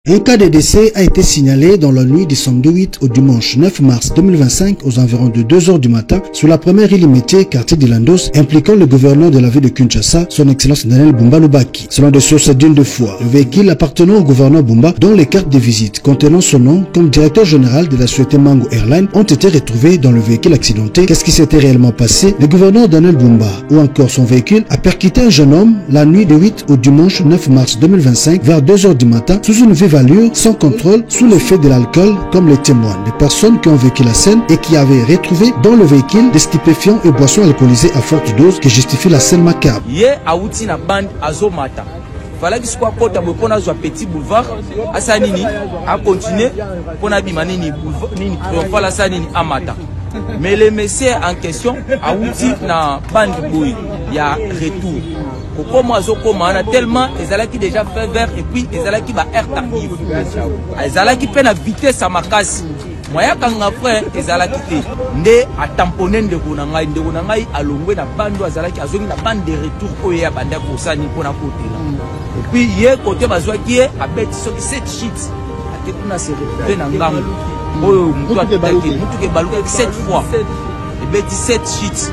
Un cas de décès a été signalé dans la nuit du samedi 8 au dimanche 9 mars 2025 aux environs de 2 h du matin sur la première île Métier, quartier de Landos, impliquant le gouverneur de la ville de Kinshasa, son excellence Daniel Bumba Lubaki. Selon des sources dignes de foi, le véhicule appartenant au gouverneur Bumba, dont les cartes de visite contenant son nom comme directeur général de la société Mango Airlines, ont été retrouvées dans le véhicule accidenté. Qu'est-ce qui s'était réellement passé? Le gouverneur Daniel Bumba, ou encore son véhicule, a percuté un jeune homme la nuit de 8 au dimanche 9 mars 2025 vers 2 h du matin sous une vive allure, sans contrôle, sous l'effet de l'alcool, comme les témoins des personnes qui ont vécu la scène et qui avaient retrouvé dans le véhicule des stupéfiants et boissons alcoolisées à forte dose qui justifient la scène macabre. Fallait qu'il soit porté pour un petit boulevard à Sanini, à continuer pour un bimanini boulevard à Sanini à Mata. Mais les messieurs en question, à outil na bande bouille, il y a retour. Pourquoi moi je tellement les qui déjà fait vert et puis les qui va air tarif. Les qui peine à vitesse à ma casse. Moi quand on a fait les qui né à tamponner de Gonangai à l'ongwe na bande qui a zone na bande de retour pour y a bande pour ça ni pour na côté là. Et puis hier côté bazwa qui est à bête sur 7 sheets à te kuna se retrouver na ngambo. Oh mutu ataki mutu ke baluka 7 fois. Et bête 7 sheets.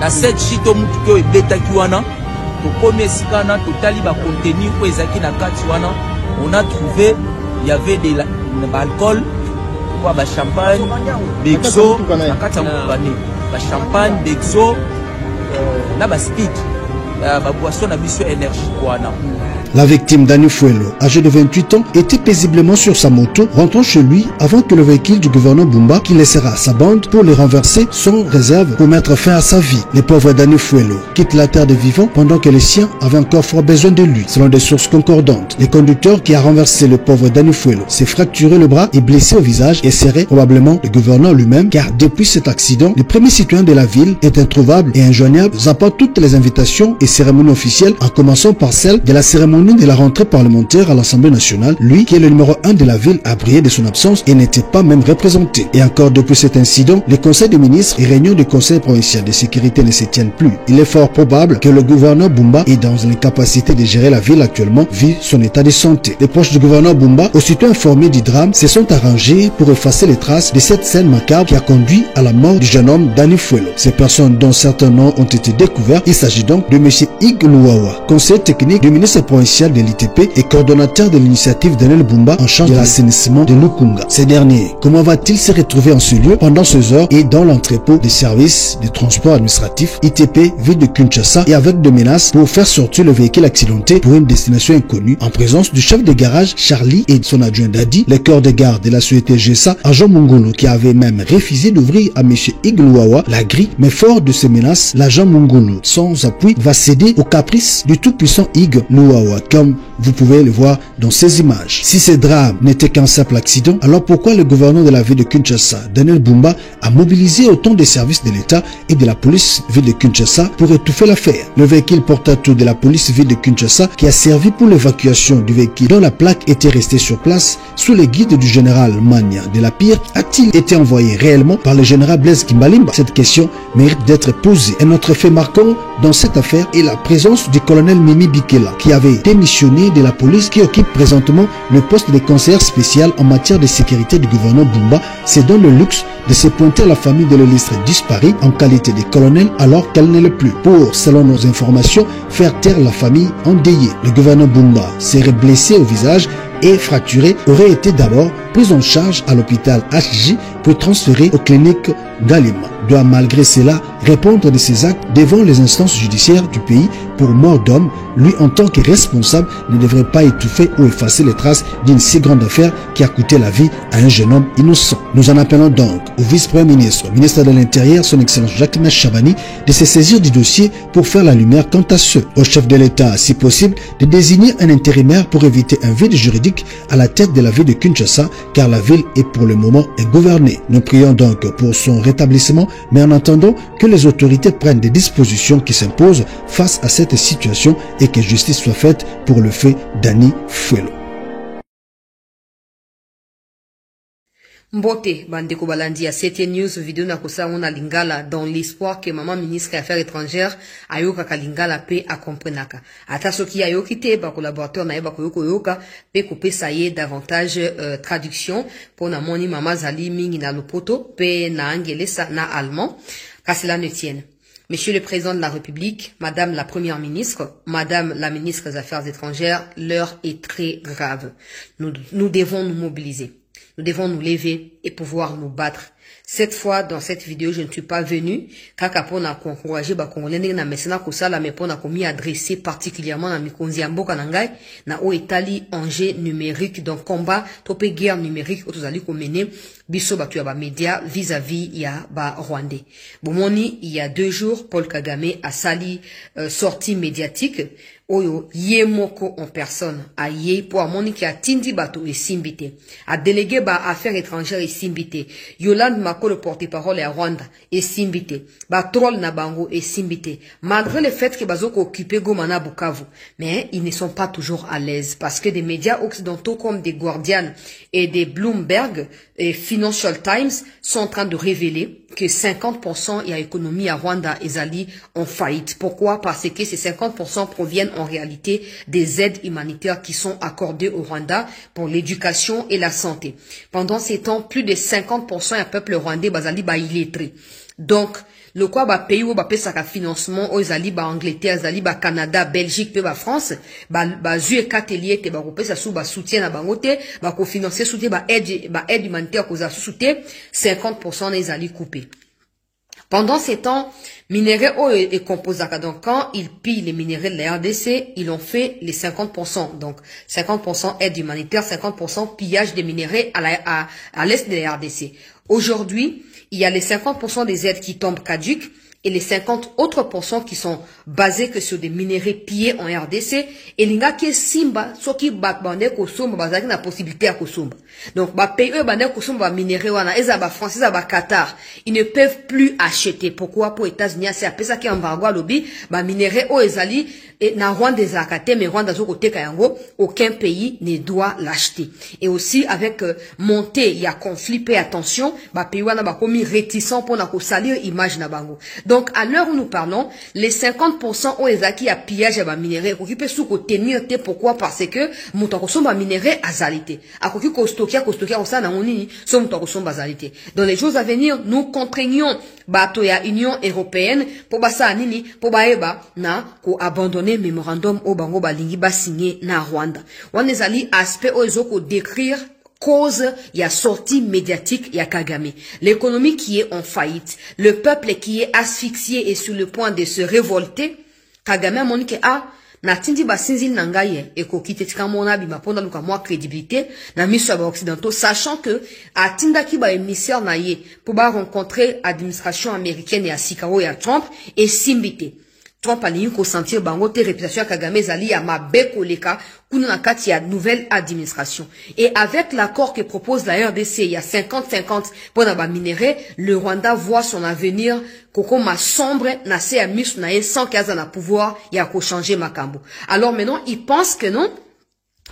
Na 7 sheets au mutu ke betaki wana to premier sikana totali ba contenu ko ezaki na kati wana on a trouvé il y avait de l'alcool quoi ba champagne bexo na kati ya mukane ba champagne bexo na ba speed ba boisson na biso énergie wana. La victime Dani Fuelo, âgé de 28 ans, était paisiblement sur sa moto, rentrant chez lui avant que le véhicule du gouverneur Bumba, qui laissera sa bande pour les renverser sans réserve pour mettre fin à sa vie. Le pauvre Dani Fuelo quitte la terre des vivants pendant que les siens avaient encore fort besoin de lui. Selon des sources concordantes, le conducteur qui a renversé le pauvre Dani Fuelo s'est fracturé le bras et blessé au visage et serait probablement le gouverneur lui-même, car depuis cet accident, le premier citoyen de la ville est introuvable et injoignable, zappant toutes les invitations et cérémonies officielles, en commençant par celle de la cérémonie de la rentrée parlementaire à l'Assemblée nationale. Lui, qui est le numéro 1 de la ville, a brillé de son absence et n'était pas même représenté. Et encore depuis cet incident, les conseils des ministres et réunions du conseil provincial de sécurité ne se tiennent plus. Il est fort probable que le gouverneur Bumba est dans l'incapacité de gérer la ville actuellement vu son état de santé. Les proches du gouverneur Bumba, aussitôt informés du drame, se sont arrangés pour effacer les traces de cette scène macabre qui a conduit à la mort du jeune homme Dani Fuelo. Ces personnes dont certains noms ont été découverts, il s'agit donc de M. Ig Luawa, conseiller technique du ministre provincial de l'ITP et coordonnateur de l'initiative Daniel Bumba en charge de l'assainissement de Lukunga. Ces derniers, comment va-t-il se retrouver en ce lieu pendant ces heures et dans l'entrepôt des services de transport administratif ITP, ville de Kinshasa, et avec des menaces pour faire sortir le véhicule accidenté pour une destination inconnue en présence du chef de garage Charlie et son adjoint Dadi, le corps de garde de la société GESA, agent Mungolo, qui avait même refusé d'ouvrir à M. Igluawa la grille, mais fort de ces menaces, l'agent Mungolo, sans appui, va céder aux caprices du tout-puissant Igluawa, comme vous pouvez le voir dans ces images. Si ce drame n'était qu'un simple accident, alors pourquoi le gouverneur de la ville de Kinshasa, Daniel Bumba, a mobilisé autant de services de l'État et de la police ville de Kinshasa pour étouffer l'affaire? Le véhicule porte-atout de la police ville de Kinshasa, qui a servi pour l'évacuation du véhicule dont la plaque était restée sur place sous les guides du général Mania de la Pire, a-t-il été envoyé réellement par le général Blaise Kimbalimba? Cette question mérite d'être posée. Un autre fait marquant dans cette affaire est la présence du colonel Mimi Bikela, qui avait démissionné de la police, qui occupe présentement le poste de conseiller spécial en matière de sécurité du gouverneur Bumba, se donne le luxe de se pointer à la famille de l'illustre disparu en qualité de colonel alors qu'elle ne l'est plus, pour, selon nos informations, faire taire la famille endeuillée. Le gouverneur Bumba serait blessé au visage et fracturé, aurait été d'abord pris en charge à l'hôpital HJ puis transféré aux cliniques d'Alima. Doit malgré cela répondre de ses actes devant les instances judiciaires du pays pour mort d'homme. Lui, en tant que responsable, ne devrait pas étouffer ou effacer les traces d'une si grande affaire qui a coûté la vie à un jeune homme innocent. Nous en appelons donc au vice-premier ministre, ministre de l'Intérieur, son excellence Jacques Chabani, de se saisir du dossier pour faire la lumière quant à ceux. Au chef de l'État, si possible, de désigner un intérimaire pour éviter un vide juridique à la tête de la ville de Kinshasa, car la ville est pour le moment ingouvernée. Nous prions donc pour son rétablissement, mais en attendant que les autorités prennent des dispositions qui s'imposent face à cette situation et que justice soit faite pour le fait Dani Fuelo. Mbote, bandeko balandi à 7 news vidéo na kosa on a lingala dans l'espoir que maman ministre des Affaires étrangères ayoka kalingala pe a comprenaka. Ata soki ayoki te ba collaborateur na yeba koyoko yoka pe kope saye davantage traduction pour na moni mama zali mingi na lopoto pe na angelesa na allemand. Car cela ne tienne. Monsieur le Président de la République, Madame la Première ministre, Madame la ministre des Affaires étrangères, l'heure est très grave. Nous devons nous mobiliser. Nous devons nous lever et pouvoir nous battre. Cette fois, dans cette vidéo, je ne suis pas venu kaka pona encourager ba Congolais na mesena kosala mais pona komi adresser particulièrement na mikonzi ya mboka na ngai na o etali enjeu numérique donc combat topé guerre numérique otozali ko mener biso batu ya ba média vis-à-vis ya ba Rwandais. Bomoni il y a 2 jours Paul Kagame a sali sortie médiatique oyo ye moko en personne a ye pour amoni ki atindi bato e simbité a délégué ba affaires étrangères et simbité Yolande Mako le porte-parole à Rwanda et simbité ba troll na bango et simbité malgré le fait que bazoko occupé Goma na Bukavu mais ils ne sont pas toujours à l'aise parce que des médias occidentaux comme des Guardian et des Bloomberg et Financial Times sont en train de révéler que 50% y a économie à Rwanda et Zali en faillite. Pourquoi? Parce que ces 50% proviennent en réalité des aides humanitaires qui sont accordées au Rwanda pour l'éducation et la santé. Pendant ces temps, plus de 50% du peuple rwandais bazali ba illettré. Donc, le quoi ba pays où ba pesa ka financement aux zali ba Angleterre, zali ba Canada, Belgique, pe ba France, ba zue katelier te ba ko pesa sou ba soutien na bango te, ba ko financer soutien ba aide humanitaire ko za soutien 50% les zali coupés. Pendant ces temps, minerais et composaka. Donc, quand ils pillent les minerais de la RDC, ils ont fait les 50%. Donc, 50% aide humanitaire, 50% pillage des minerais à l'est de la RDC. Aujourd'hui, il y a les 50% des aides qui tombent caduques et les 50 autres pourcents qui sont basés que sur des minerais pillés en RDC et l'inga qui simba soki bande ko somba bazaki na possibilité à ko somba. Donc ba pays bande ko somba minerais wana eza ba France eza ba Qatar, ils ne peuvent plus acheter. Pourquoi? Pour États-Unis c'est à pesa ki embargo lobby ba minerais o ezali et na Rwanda zakate mais Rwanda zo kote kayango aucun pays ne doit l'acheter. Et aussi avec montée il y a conflit et attention ba pays wana ba komi réticent pour na ko salir image na bango. Donc, à l'heure où nous parlons, les 50% au ezaki à pillage à minerais, qui peut sous tenir te pourquoi? Parce que, mouton somba minerais à zalité. À quoi qu'on stockia, au sein d'un monini, son mouton somba zalité. Dans les jours à venir, nous contraignons, bateau ya Union Européenne, pour basa anini, pour baeba, na, ko abandonner mémorandum au bango balingi ba signé na Rwanda. On les ali aspect au ezoko décrire, cause, il y a sortie médiatique, il y a Kagame. L'économie qui est en faillite, le peuple qui est asphyxié et sur le point de se révolter, Kagame a monique na tindi ba sinzil nangaye et ko kite tika mona bima ponda luka moi crédibilité na miso ba occidentaux sachant que atinda ki ba émissaire na ye pour ba rencontrer administration américaine et à Sikao et à Trump et simbité. Trump a lié sentir bango te réputation Kagame zali ya mabe koleka kuna na kati ya nouvelle administration. Et avec l'accord que propose la RDC, il y a 50-50 pour na ba minerais, le Rwanda voit son avenir koko ma sombre na se ya misu na ye sans kaza na pouvoir ya ko changer makambo. Alors maintenant, il pense que non.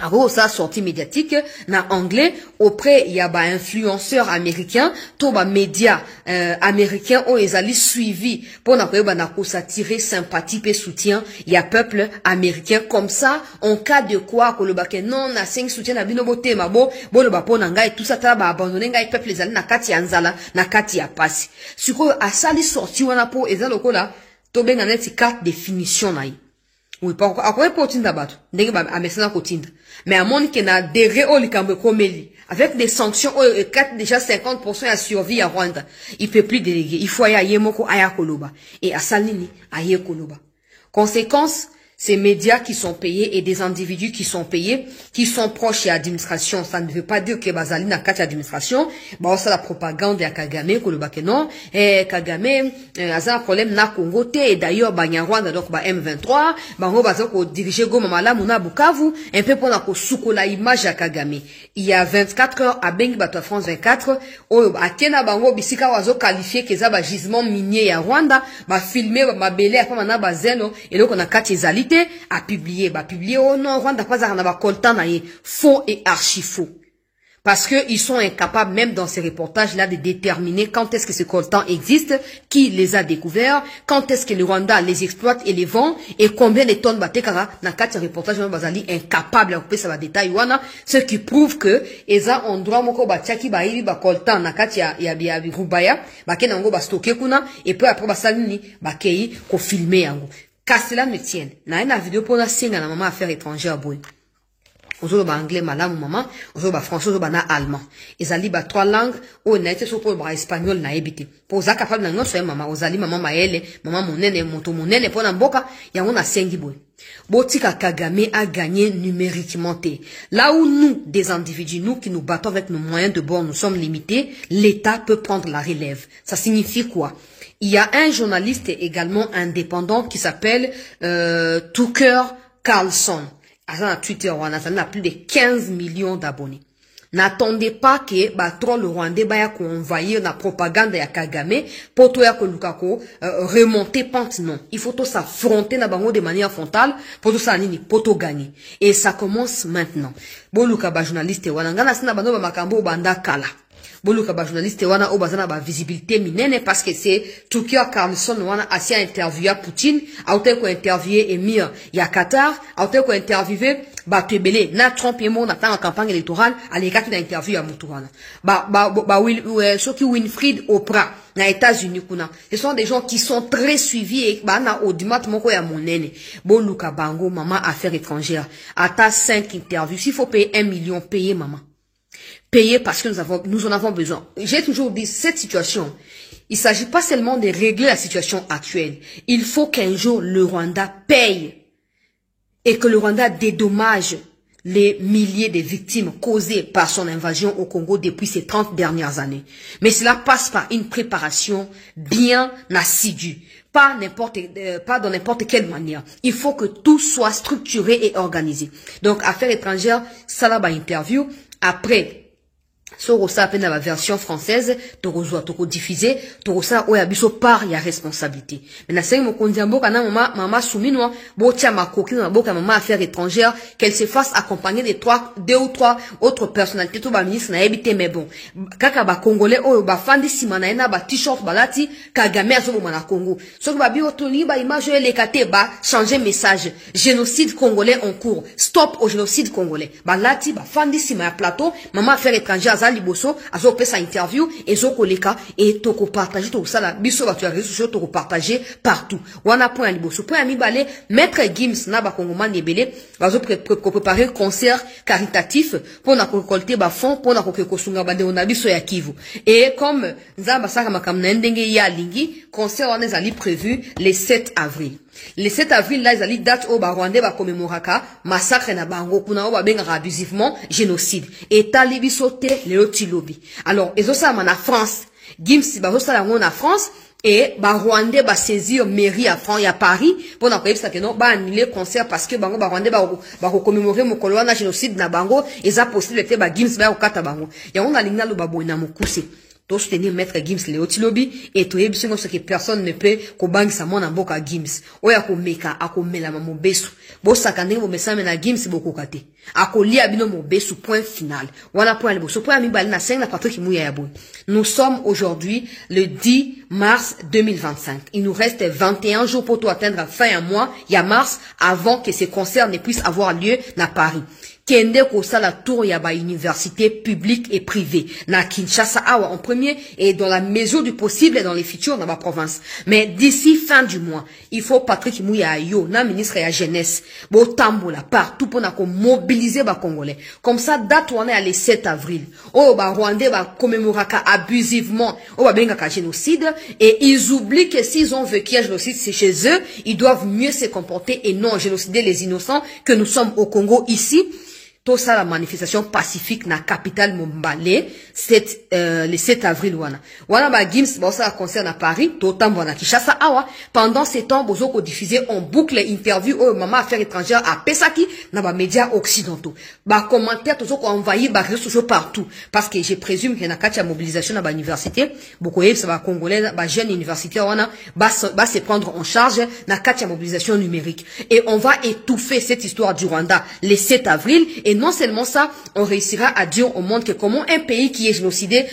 Alors, ça sortie médiatique, na anglais, auprès, il y a ba influenceurs américains, tout ba médias, américains, ont les alliés suivis, pour na s'attirer sympathie et soutien, il y a peuple américain, comme ça, en cas de quoi, que le baké, non, na 5 soutien, na bino bote, ma bo le bapo nanga, et tout ça, ta ba abandonner, ngai, peuple les alliés, na kati anzala, na kati ya passe. Si quoi, à ça, les sorties, wana po, et ça, loko là, to ben, na net, carte définition, naï. Oui, pas encore. Après, pour tinda bato. Ndenge ba amesana ko tinda. Mais à mon qui na deré o likambe komeli. Avec des sanctions, 4 déjà 50% à survie à Rwanda. Il peut plus déléguer. Il faut aya yemoko aya koloba. Et à salini, aya koloba. Conséquence, ces médias qui sont payés et des individus qui sont payés, qui sont proches de l'administration, ça ne veut pas dire que Bazali n'a qu'à l'administration, bah, ça la propagande à Kagame, que le non, et Kagame, a un problème na Congo, et d'ailleurs, bah, Rwanda, donc, bah, M23, bah, on va diriger Goma Mala, Mona Bukavu, un peu pour la souko la image à Kagame. Il y a 24 heures à Bengi, bah, France 24, à Kena Bango, Bisika Wazo qualifié que ça, bah, gisement minier à Rwanda, bah, filmé, bah, belé, après, mana, bah, zeno, et là, on a 4 à publier, oh non, Rwanda pas na ba coltan na faux et archi faux. Parce qu'ils sont incapables, même dans ces reportages-là, de déterminer quand est-ce que ce coltan existe, qui les a découverts, quand est-ce que le Rwanda les exploite et les vend, et combien de tonnes batekara, dans quatre reportages, bazali incapable à couper ça détail, ce qui prouve que, eza endroit moko bachaki baïli ba coltan, na kati ya rubaya, baké nango ba stocké kuna, et puis après basalini, bakei, ko filmer yango. Qu'à cela ne tienne. Na une vidéo pour la singa na maman affaires étrangères, boy. Ozo ba anglais malamu maman, ozo ba français, ozo ba na allemand. Ezali ba trois langues, o na été so pour ba espagnol na ebité. Pour za capable na ngoso maman, ozali maman maele, maman monene, moto monene pour na mboka, yango na sengi boy. Botika Kagame a gagné numériquement. Là où nous, des individus, nous qui nous battons avec nos moyens de bord, nous sommes limités, l'État peut prendre la relève. Ça signifie quoi? Il y a un journaliste également indépendant qui s'appelle Tucker Carlson. À Twitter, on a plus de 15 millions d'abonnés. N'attendez pas que trop le Rwandais baya qu'on envahir la propagande ya Kagame pour toi que Lukako remonter pente non. Il faut tout s'affronter na bango de manière frontale pour tout ça nini pour tout gagner. Et ça commence maintenant. Bon Lukaba journaliste wana ngana sina bando ba makambo banda kala. Boluka ba journaliste wana o bazana ba visibilité minene parce que c'est Tucker Carlson wana asia interviewer Poutine, autant ko interviewer Emir ya Qatar, autant ko interviewer ba tebele na Trump et mon attend en campagne électorale à l'écart d'une interview à Mutuana. Soki Winfried Oprah na États-Unis kuna. Ce sont des gens qui sont très suivis et na audimat moko ya monene. Boluka bango maman affaires étrangères. Ata 5 interviews, s'il faut payer 1 million, payer maman. Payer parce que nous en avons besoin. J'ai toujours dit, cette situation, il ne s'agit pas seulement de régler la situation actuelle. Il faut qu'un jour le Rwanda paye et que le Rwanda dédommage les milliers de victimes causées par son invasion au Congo depuis ces 30 dernières années. Mais cela passe par une préparation bien assidue. Pas dans n'importe quelle manière. Il faut que tout soit structuré et organisé. Donc, affaires étrangères, ça là, interview. Après, sur ça appelle la version française, toko diffusé, toko ça oya biso par ya responsabilité. Mais na sengi mo kondiambo kana mama souminwa, bo tia makoki na boka maman affaires étrangères, qu'elle se fasse accompagner de deux ou trois autres personnalités tout ba ministre na ebité mais bon. Kaka ba congolais oyo ba fandi simana ena ba t-shirt balati Kagame azo bo na Congo. Soki ba bi otoni ba image le kate ba changer message. Génocide congolais en cours. Stop au génocide congolais. Ba lati ba fandi simana plateau, maman affaires étrangères liboso azo pesa interview ezo koleka et toko partager tout ça la biso ba tu réseaux sociaux toko partager partout wana point liboso point mi balé maître Gims na ba kongomani ebele bazo préparer concert caritatif pour na récolter ba fonds pour na kosunga ba de na biso ya Kivu et comme nzamba saka makamna ndenge ya lingi concert wana ezali prévu le 7 avril. Le 7 avril, là, ils allaient date au Rwandais va commémoraka, massacre na bango, kuna oba benga abusivement, génocide. Et talibi sauté, le otilobi. Alors, ils ont ça en France. Gims, bah, ça en France. Et, Rwandais va saisir mairie à France, à Paris, pour n'avoir ça que non, annuler concert parce que bango, Rwandais va commémorer mon colonna génocide na bango, et ça possibilité, Gims va au kata bango. Et on a l'igna le babo na mokuse. To soutenir maître Gims le otilobi et to yebisongo ce que personne ne peut ko bangisa mona mboka Gims oya ko meka akomela mamo besu bo sakande mo mesame na Gims boko kate akolia bino mo besu point final wana point le boso point mi bali na 5 na Patrick Mouya ya boy. Nous sommes aujourd'hui le 10 mars 2025. Il nous reste 21 jours pour tout atteindre fin un mois, il y a mars avant que ces concerts ne puissent avoir lieu na Paris. Kende kosa la tour ya ba université publique et privée na Kinshasa awa en premier et dans la mesure du possible dans les futurs dans ma province. Mais d'ici fin du mois, il faut Patrick Mouya yo na ministre ya jeunesse bo tambola partout pour na ko mobiliser ba congolais. Comme ça date on est le 7 avril. Oh ba Rwandais va commémoraka abusivement oh ba benga ka génocide et ils oublient que s'ils ont vécu un génocide c'est chez eux, ils doivent mieux se comporter et non génocider les innocents que nous sommes au Congo ici. Tout ça, la manifestation pacifique na capitale Mombale, le 7 avril, wana. Wana ba Gims, bon, ça concerne à Paris, tout temps, wana, Kinshasa, awa. Pendant ces temps, bozo ko diffusé en boucle interview, oh, maman affaires étrangères à Pesaki, na ba médias occidentaux. Ba commentaires, tout ça ko envahi, ba réseaux sociaux partout. Parce que je présume qu'il y a une mobilisation na ba université, beaucoup ça va congolais, ba jeunes universitaires, wana, ba se prendre en charge, na katia mobilisation numérique. Et on va étouffer cette histoire du Rwanda, le 7 avril, et non seulement ça, on réussira à dire au monde que comment un pays qui est génocidé